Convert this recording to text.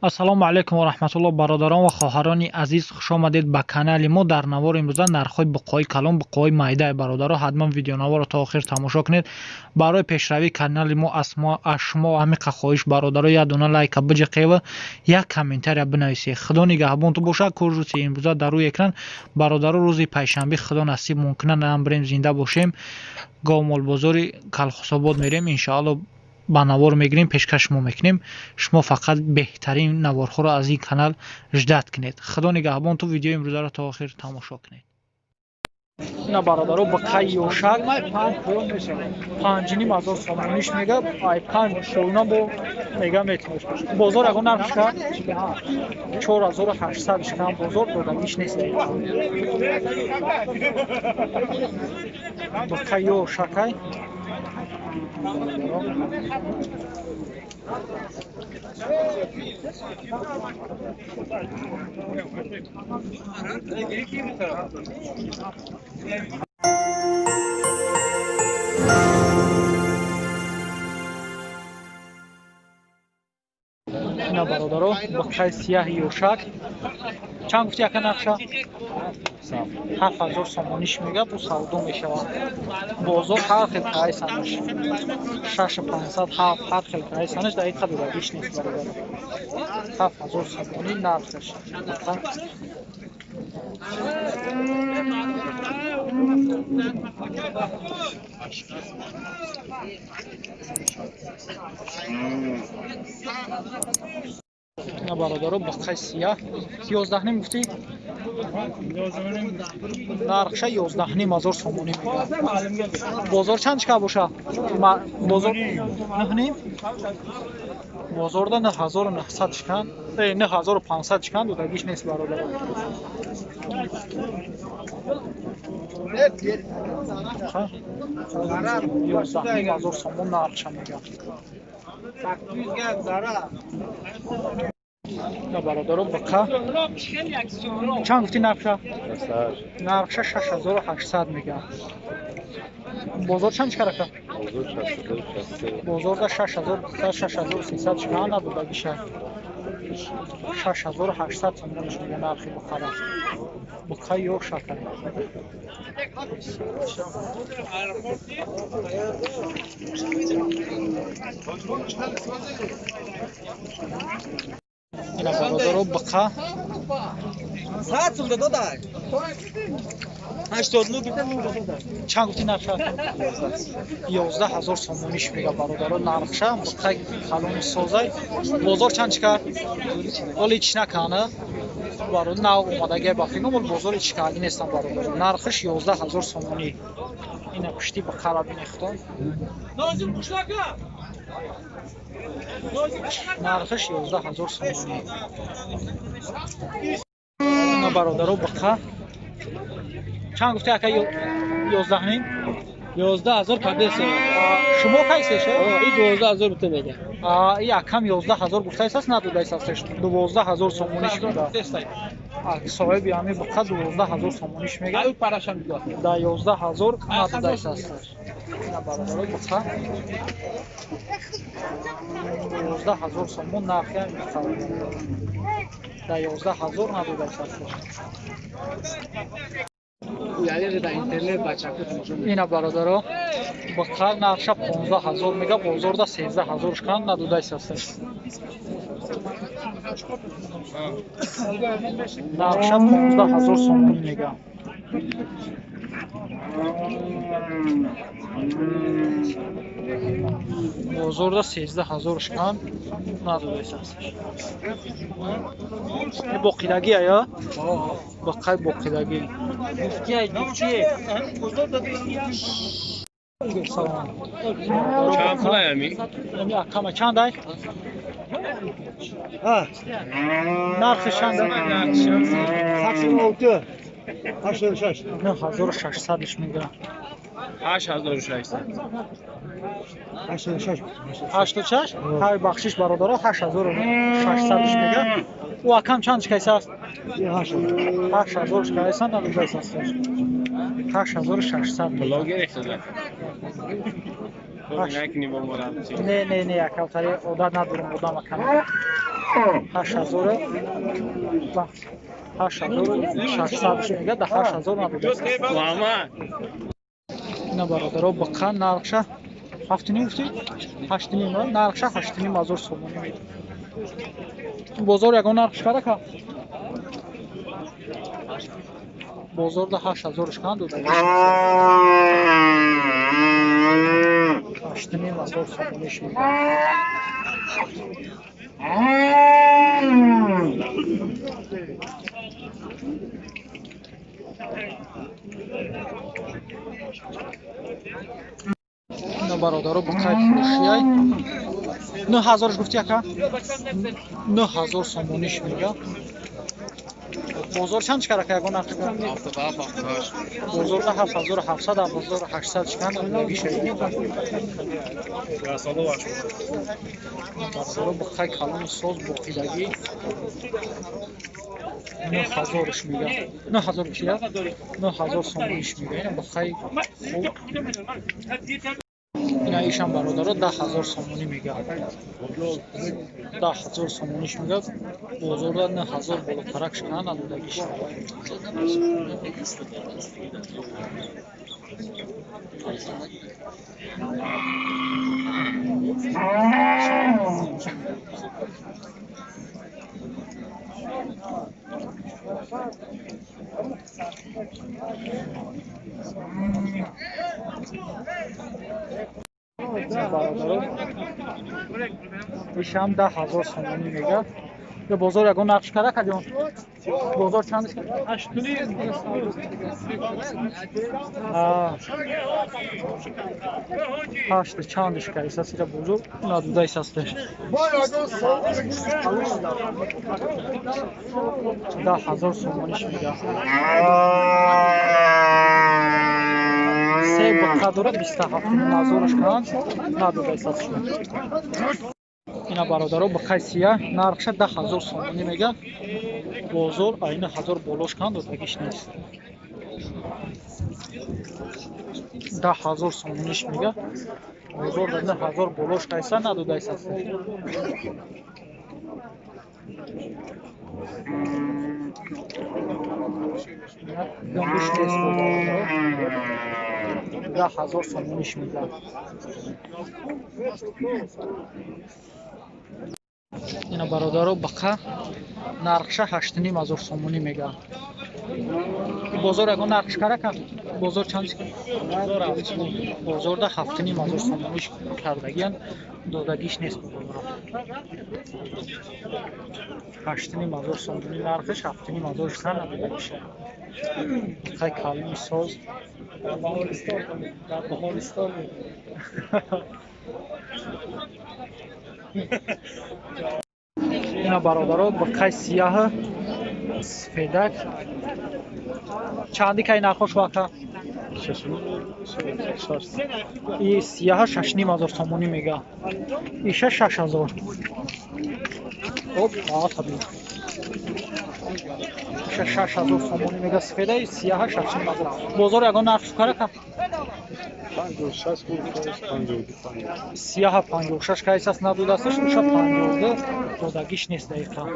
ассалому алайкум ва раҳматуллоҳ. бародарон ва хоҳарони азиз, хуш омадед ба канали мо. дар навори имрӯза нархҳои буқои калон, буқои майда. бародарон ҳатман видеонаворро то охир тамошо кунед. барои пешравии канали мо аз шумо амиқа хоҳиш, бародарон, як дона лайка биҷиқева, як комментария бинависед. худо нигаҳбонтон бошад. кор рӯзи имрӯза дар рӯи экран. бародарон, рӯзи пайшанбе худо насиб мумкина нам бирем зинда бошем, говмол бозори Калхособод мерем, иншоалло ба навор мегирем, пешкаш шумо мекунем. шумо фақат беҳтарин наворҳоро аз ин канал ждат кунед. худо нигаҳбонтон. видеои имрӯзаро то охир тамошо кунед. ина бародаро бақаи ёшак 5,500 сомониш мега. ай 5 пулна бо мега метонеш. бозор ягон нархша 4800 шкам бозор додагиш нест. бақаи ёшакай ина бародаро бақаи сияҳи ёшак чанд гуфти яка нархша 7000 сомониш мега. бу савдо мешавад. бозор ҳар хел қайсанаш 6500 ҳар хел қайсанаш дақиқа додагиш нест. бародаро 7000 сомонӣ нархаш. ина бародаро бақаи сияҳ 11 ним гуфтӣ? нархша 11500 сомонӣ мега. бозор чанд шка боша? бозор 9 ним? бозорда 9900 шкан, 9500 шкан додагиш нест. бародаро 11000 сомон нархша мега. ина бародаро бақа чанд гуфти нархша? нархша 6800 мега. бозор чанд шкарака? бозорда 6300 шкан додагиша 6800 сомониш мега нархи бақара. бақаи ёшака ина бародаро бақа чанд гуфти нархша? 11000 сомониш мега. бародаро нархша бақаи калони созай. бозор чанд шкар? оли чишнакана бародаро нав омадагия бафино бол бозори чикаги нестам. бародаро нархш 11000 сомонӣ. ина пушти бақара бинехтон нархш 11000 сомонӣ. ина бародаро бақа чанд гуфти ака? 11 ним? 11000 кадеса. шумо кайсеша? И 12000 бите мега. И акам 11000 гуфтаисаст, надодайсаст. 12000 сомониш мега. соҳиби ҳами бақа 12000 сомониш мега. Ай парашам биё. Да 11000 надодайсаст. ина бародаро бақа 12000 сомон нархи мега. Да 11000 надодайсаст. ина бародаро бақа нархша 15000 мега. бозорда 13000 шкан надодайсаст. нархша 15000 сомон мега. бозорда 13000 шкан надодайсаст. боқидаги ая? бақаи боқидаги. Чанд пулай ами? Акама чанд ай? нархи чанд? 9600 мега. 8600. 86? ҳай бахшиш бародаро 8600 мега. у акам чанд шкайсаст? 8000 шкайсан надодайсаст. 8600 Блогер ихтидар. Не, я кавтари одат надорам будам акам. 8000 و 8600 میگه ده 8000 نبوده. محمد اینا برادرها بقا نرخشه 7.5 گفتی 8.5 نرخشه 8.5 هزار سومونی میده. بازار یگان نرخش کرده که بازار ده 8000 کند و 8.5 هزار سومونیش میده. اینا برادرها با قید فروشی های 9000 گفتی اکا 9000 سومونیش میگه. بازار چند چکره که یگان نرخ کرد؟ بازار ده 7700 7800 چکند اونگی شده. برادرها با قید کلان ساز با قیدگی 9000 میگه. 9000 چیه؟ 9000 سومونیش میگه. اینا با قید خوب. اینا ایشان برادرها 10000 سومونی میگه. 10000 سومونیش میگه. بازار ده 9000 بالاترک کند اونگیش. ایشان 10000 سومونی میگه. به بازار یگان نقش کرده کجا؟ بازار چندش کرده؟ 8 چندش کرده اساس را بزرگ نادوده اساسش 10000 سومونیش میگه. سه بقدره 27000 کند نادوده اساسش. اینا برادرها با قیسیه نرخش 10000 سومونی میگه. بازار این 1000 بالاش کند و بگیش نیست. 10000 سومونیش میگه. بازار در 1000 بالاش قیسه ندوده است. گندوش نیست برادرها. 10000 سومونیش میگه. اینا برادرها بقا نرخش 8.5 هزار سومونی میگه. بازار یگان نرخش کرده که بازار چند کرد؟ بازار ده 7.5 هزار سومونیش کردگیان دادگیش نیست. بازار 8.5 هزار سومونی نرخش 7.5 هزارش کن ندادگیش. خیلی کلمی ساز در بهارستان اینا برادرها با قای سیاه سفیدک چندی که این نرخش وقتا؟ این سیاه 6.5 هزار سومونی میگه. ایشه 6000. خب طبیعی ایشه 6000 سومونی میگه سفیده. این سیاه 6.5 هزار. بازار یگان نرخش کرده که سیاه 56 که ایساس ندوده استش. ایشه 52 دادگیش نیست دقیقا.